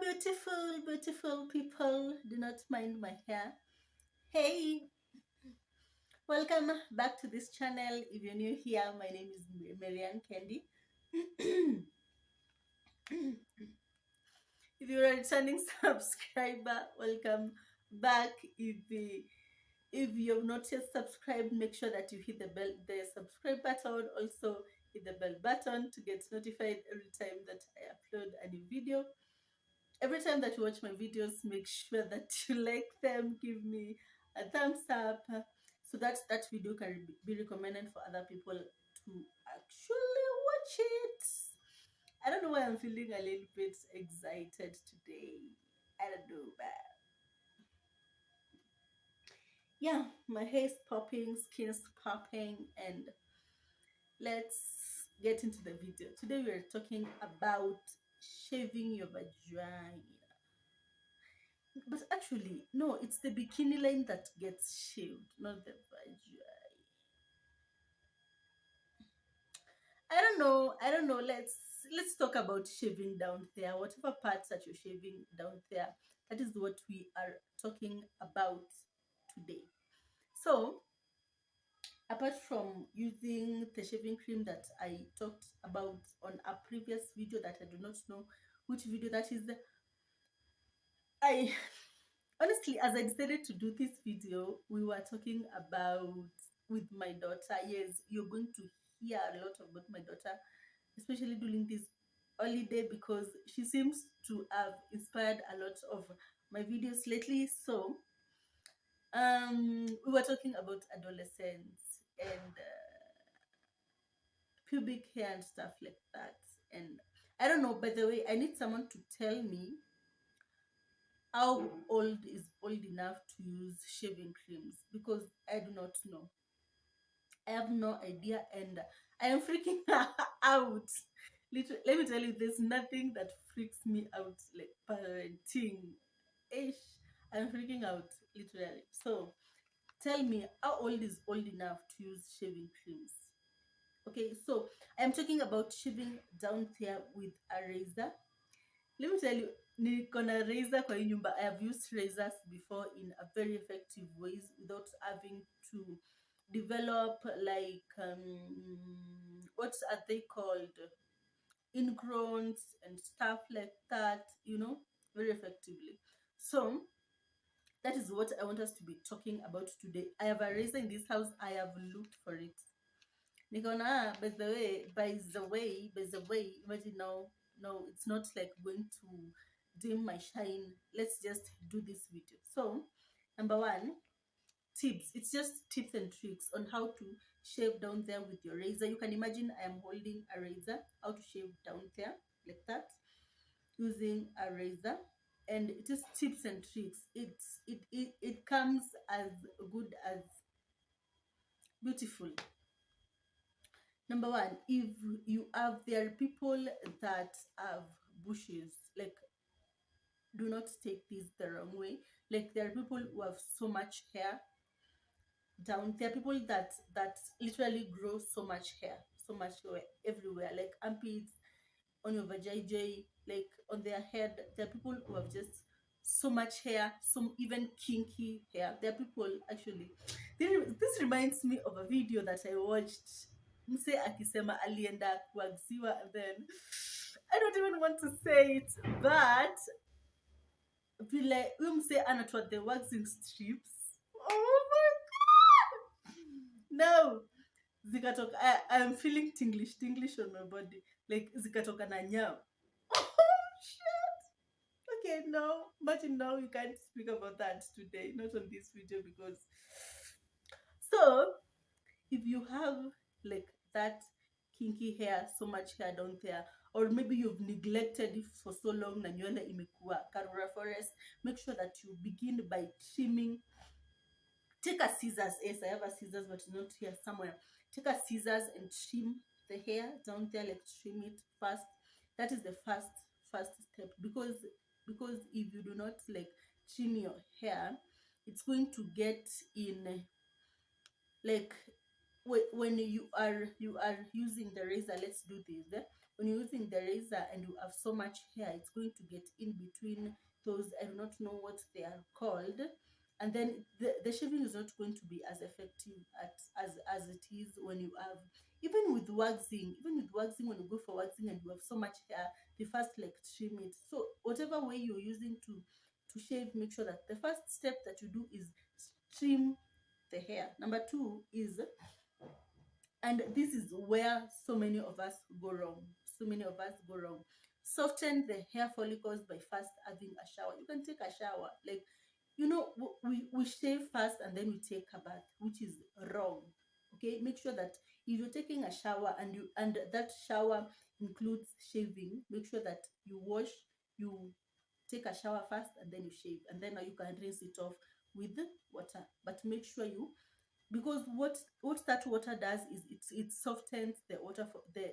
beautiful, beautiful people. Do not mind my hair. Hey, welcome back to this channel. If you're new here, my name is Marianne Candy. If you're a returning subscriber, welcome back. If you have not yet subscribed, make sure that you hit the subscribe button. Also, hit the bell button to get notified every time that I upload a new video. Every time that you watch my videos, make sure that you like them, give me a thumbs up, so that that video can be recommended for other people to actually watch it. I don't know why I'm feeling a little bit excited today. I don't know, but yeah, my hair is popping, skin is popping, and let's get into the video. Today we are talking about shaving your vagina. But actually, no, it's the bikini line that gets shaved, not the vagina. I don't know. Let's talk about shaving down there. Whatever parts that you're shaving down there, that is what we are talking about today. So, apart from using the shaving cream that I talked about on a previous video that I do not know which video that is, I honestly, as I decided to do this video, we were talking about with my daughter. Yes, you're going to hear a lot about my daughter, especially during this holiday, because she seems to have inspired a lot of my videos lately. So we were talking about adolescence and pubic hair and stuff like that. And I don't know, by the way, I need someone to tell me how old is old enough to use shaving creams, because I do not know. I have no idea, and I am freaking out. Literally, let me tell you, there's nothing that freaks me out like parenting. Ish, I'm freaking out, literally. So, tell me, how old is old enough to use shaving creams? Okay, so I'm talking about shaving down there with a razor. Let me tell you, niko na razor kwa hii nyumba. I have used razors before in a very effective ways without having to develop like what are they called, ingrowns and stuff like that, very effectively. So that is what I want us to be talking about today. I have a razor in this house. I have looked for it. Nikaona, by the way, imagine now, no, it's not like going to dim my shine. Let's just do this video. So, number one, tips. It's just tips and tricks on how to shave down there with your razor. You can imagine I am holding a razor, how to shave down there like that using a razor. And it is tips and tricks. It comes as good as beautiful. Number one, if you have, there are people that have bushes, like, do not take this the wrong way. Like, there are people who have so much hair down. There are people that literally grow so much hair, so much hair everywhere, like armpits, on your vajayjay, like on their head. There are people who have just so much hair, some even kinky hair. There are people actually. This reminds me of a video that I watched. Mse akisema alienda kuaxiwa, and then I don't even want to say it, but vile huyu mse anatoa the waxing strips. Oh my god! No, zikatoka. I'm feeling tinglish on my body, like zikatoka na nyao. Oh shit. Okay, no, imagine now you can't speak about that today, not on this video, because so if you have like that kinky hair, so much hair down there, or maybe you've neglected it for so long na nywele imekuwa karura forest, make sure that you begin by trimming. Take a scissors. Yes, I have a scissors, but not here, somewhere. Take a scissors and trim the hair down there, like trim it first. That is the first step, because if you do not like trim your hair, it's going to get in, like, when you are using the razor. Let's do this. When when you're using the razor and you have so much hair, it's going to get in between those, I do not know what they are called, and then the shaving is not going to be as effective as it is when you have, even with waxing, when you go for waxing and you have so much hair, they first like trim it. So whatever way you're using to shave, make sure that the first step that you do is trim the hair. Number two is, and this is where so many of us go wrong, soften the hair follicles by first having a shower. You can take a shower, like, we shave first and then we take a bath, which is wrong. Okay, make sure that if you're taking a shower and that shower includes shaving, make sure that you take a shower first and then you shave, and then you can rinse it off with water. But make sure you, because what that water does is it softens the water for the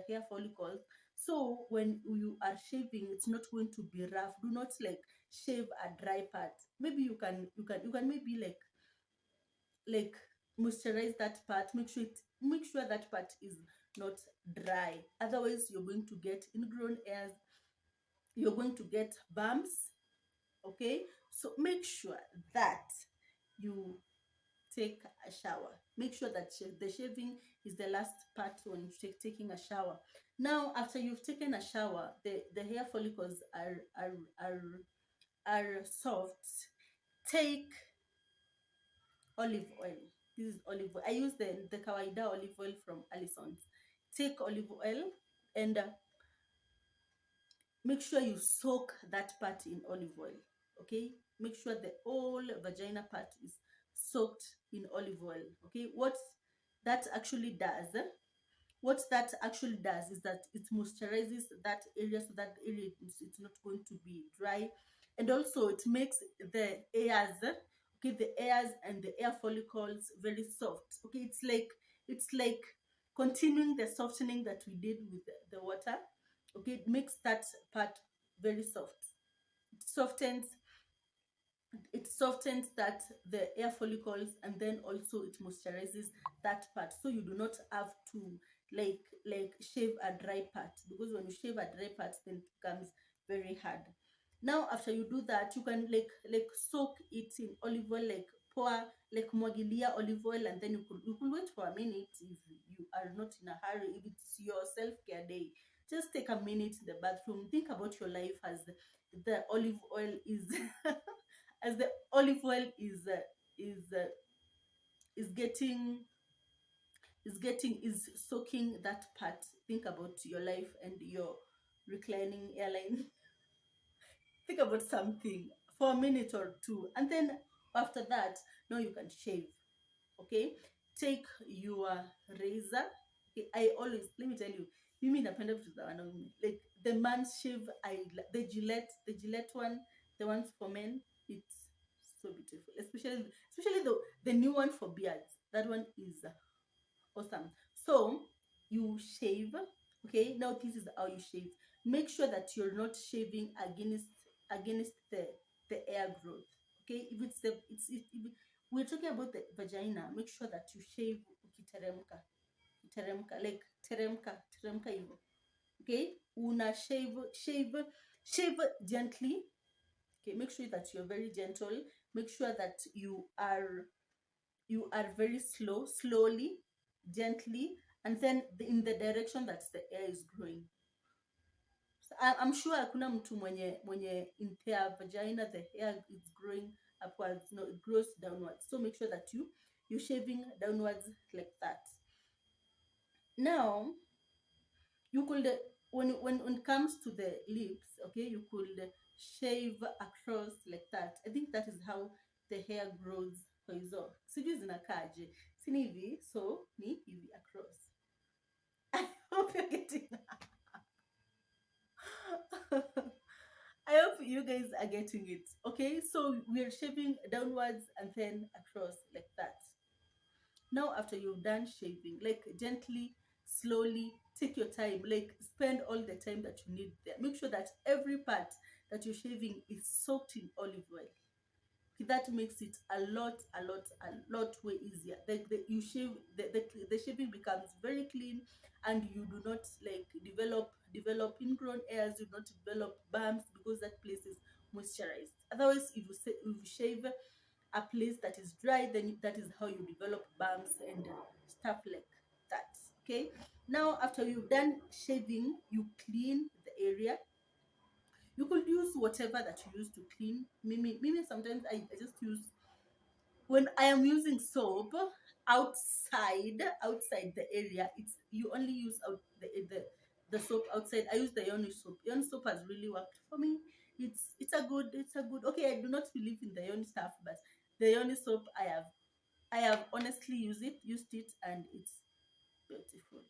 hair follicles. So when you are shaving, it's not going to be rough. Do not like shave a dry part. Maybe you can maybe like moisturize that part. Make sure that part is not dry, otherwise you're going to get ingrown hairs, you're going to get bumps. Okay, so make sure that you take a shower. Make sure that the shaving is the last part when you taking a shower. Now, after you've taken a shower, the hair follicles are soft. Take olive oil. This is olive oil. I use the kawaida olive oil from Allison's. Take olive oil and make sure you soak that part in olive oil. Okay, make sure the whole vagina part is soaked in olive oil. Okay, that actually does what that actually does is that it moisturizes that area, so that area it's not going to be dry, and also it makes the hairs, okay, the hairs and the hair follicles very soft. Okay, it's like continuing the softening that we did with the water. Okay, it makes that part very soft. It softens that the hair follicles, and then also it moisturizes that part, so you do not have to like shave a dry part, because when you shave a dry part, then it becomes very hard. Now after you do that, you can like soak it in olive oil, like pour, like mwagilia olive oil, and then you could wait for a minute if you are not in a hurry. If it's your self-care day, just take a minute in the bathroom, think about your life as the olive oil is as the olive oil is uh, is getting is soaking that part. Think about your life and your reclining airline. Think about something for a minute or two, and then after that, now you can shave. Okay, take your razor. Okay, I always, let me tell you, mimi napenda vitu za wanaume, like the man's shave. The Gillette one, the ones for men, it's so beautiful, especially the new one for beards. That one is awesome. So you shave. Okay, now this is how you shave. Make sure that you're not shaving against the hair growth. Okay, if it's the it's if we're talking about the vagina, make sure that you shave ukiteremka, like teremka hivyo. Okay, una shave gently. Okay, make sure that you're very gentle. Make sure that you are very slowly, gently, and then in the direction that the hair is growing. So I'm sure hakuna mtu mwenye in their vagina the hair is growing upwards. No, it grows downwards. So make sure that you're shaving downwards like that. Now you could, when it comes to the lips, okay, you could shave across like that. I think that is how the hair grows kwa hizo. Sijui zinakaje. Sini hivi, so ni hivi across. I hope you're getting I hope you guys are getting it. Okay, so we're shaving downwards and then across like that. Now after you've done shaving, like gently, slowly, take your time, like spend all the time that you need there. Make sure that every part that you're shaving is soaked in olive oil. That makes it a lot way easier. You shave, the shaving becomes very clean, and you do not like develop ingrown hairs, you do not develop bumps, because that place is moisturized. Otherwise, if you shave a place that is dry, then that is how you develop bumps and stuff like that. Okay, now after you've done shaving, you clean the area. You could use whatever that you use to clean. Mimi sometimes I just use, when I am using soap outside the area. It's you only use out the soap outside. I use the Yoni soap. Yoni soap has really worked for me. It's a good. Okay, I do not believe in the Yoni stuff, but the Yoni soap, I have honestly used it, and it's beautiful.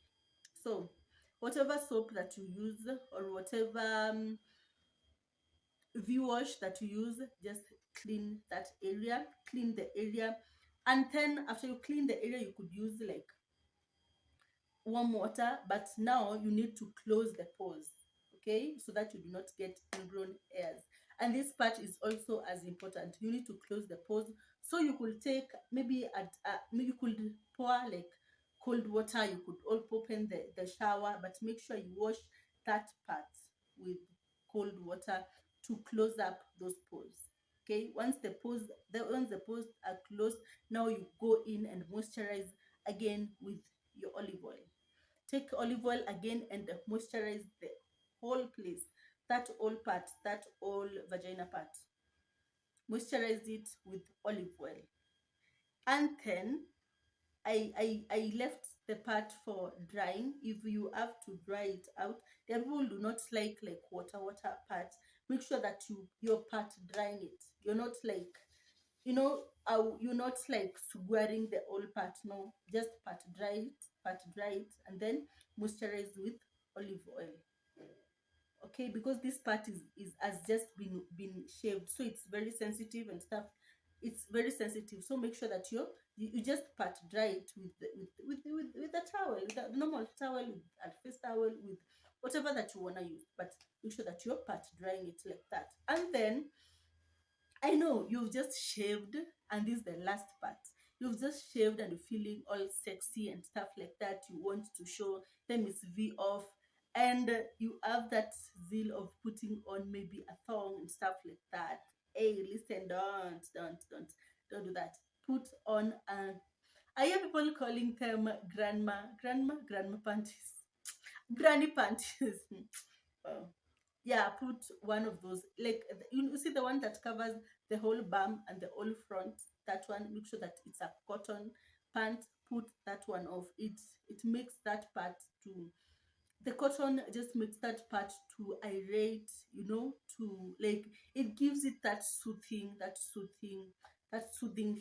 So whatever soap that you use, or whatever V-wash that you use, just clean the area. And then after you clean the area, you could use like warm water, but now you need to close the pores, okay, so that you do not get ingrown hairs. And this part is also as important. You need to close the pores. So you could take, maybe you could pour like cold water. You could all open the shower, but make sure you wash that part with cold water to close up those pores. Okay, once the pores are closed, now you go in and moisturize again with your olive oil. Take olive oil again and moisturize the whole place, that whole part, that whole vagina part. Moisturize it with olive oil. And then I left the part for drying. If you have to dry it out, there are people who do not like water parts. Make sure that your part drying it. You're not like, you're not like squaring the whole part. No, just part dry it, and then moisturize with olive oil. Okay, because this part is has just been shaved, so it's very sensitive and stuff. It's very sensitive, so make sure that you just part dry it with a towel, with a normal towel, with a face towel, with whatever that you want to use, but make sure that you're part drying it like that. And then I know you've just shaved, and this is the last part. You've just shaved and you're feeling all sexy and stuff like that. You want to show them it's V off, and you have that zeal of putting on maybe a thong and stuff like that. Hey, listen, don't do that. Put on a. I hear people calling them grandma panties, granny panties. Oh, yeah, put one of those, like you see the one that covers the whole bum and the whole front. That one, make sure that it's a cotton pant. Put that one off. It makes that part to, the cotton just makes that part to irate, to like, it gives it that soothing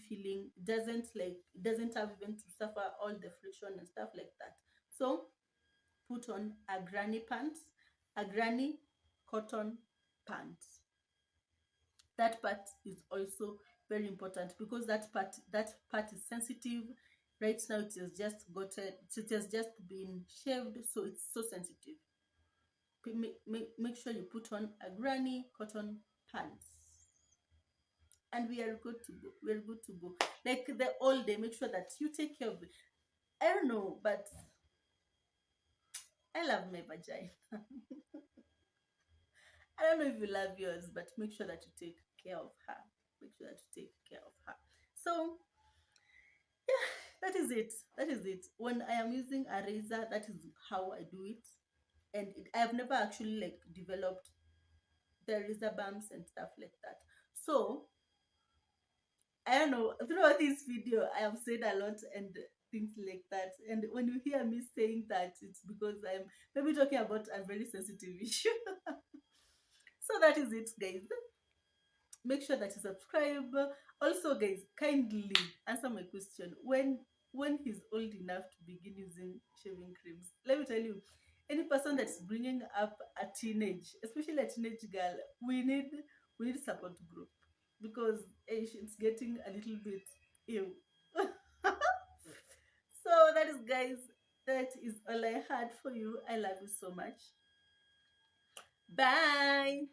feeling. It doesn't have even to suffer all the friction and stuff like that. So put on a granny cotton pants. That part is also very important, because that part is sensitive. Right now it has just been shaved, so it's so sensitive. Make sure you put on a granny cotton pants, and we are good to go. We're good to go. Like the all day, make sure that you take care of it. I don't know, but I love my vagina. I don't know if you love yours, but make sure that you take care of her. Make sure that you take care of her. So that is it. That is it. When I am using a razor, that is how I do it. And I have never actually like developed the razor bumps and stuff like that. So I don't know. Throughout this video, I have said a lot and things like that. And when you hear me saying that, it's because I'm maybe talking about a very sensitive issue. So that is it, guys. Make sure that you subscribe. Also, guys, kindly answer my question. When he's old enough to begin using shaving creams, let me tell you, any person that's bringing up a teenage, especially a teenage girl, we need support group, because it's getting a little bit ill. So that is, guys, that is all I had for you. I love you so much. Bye.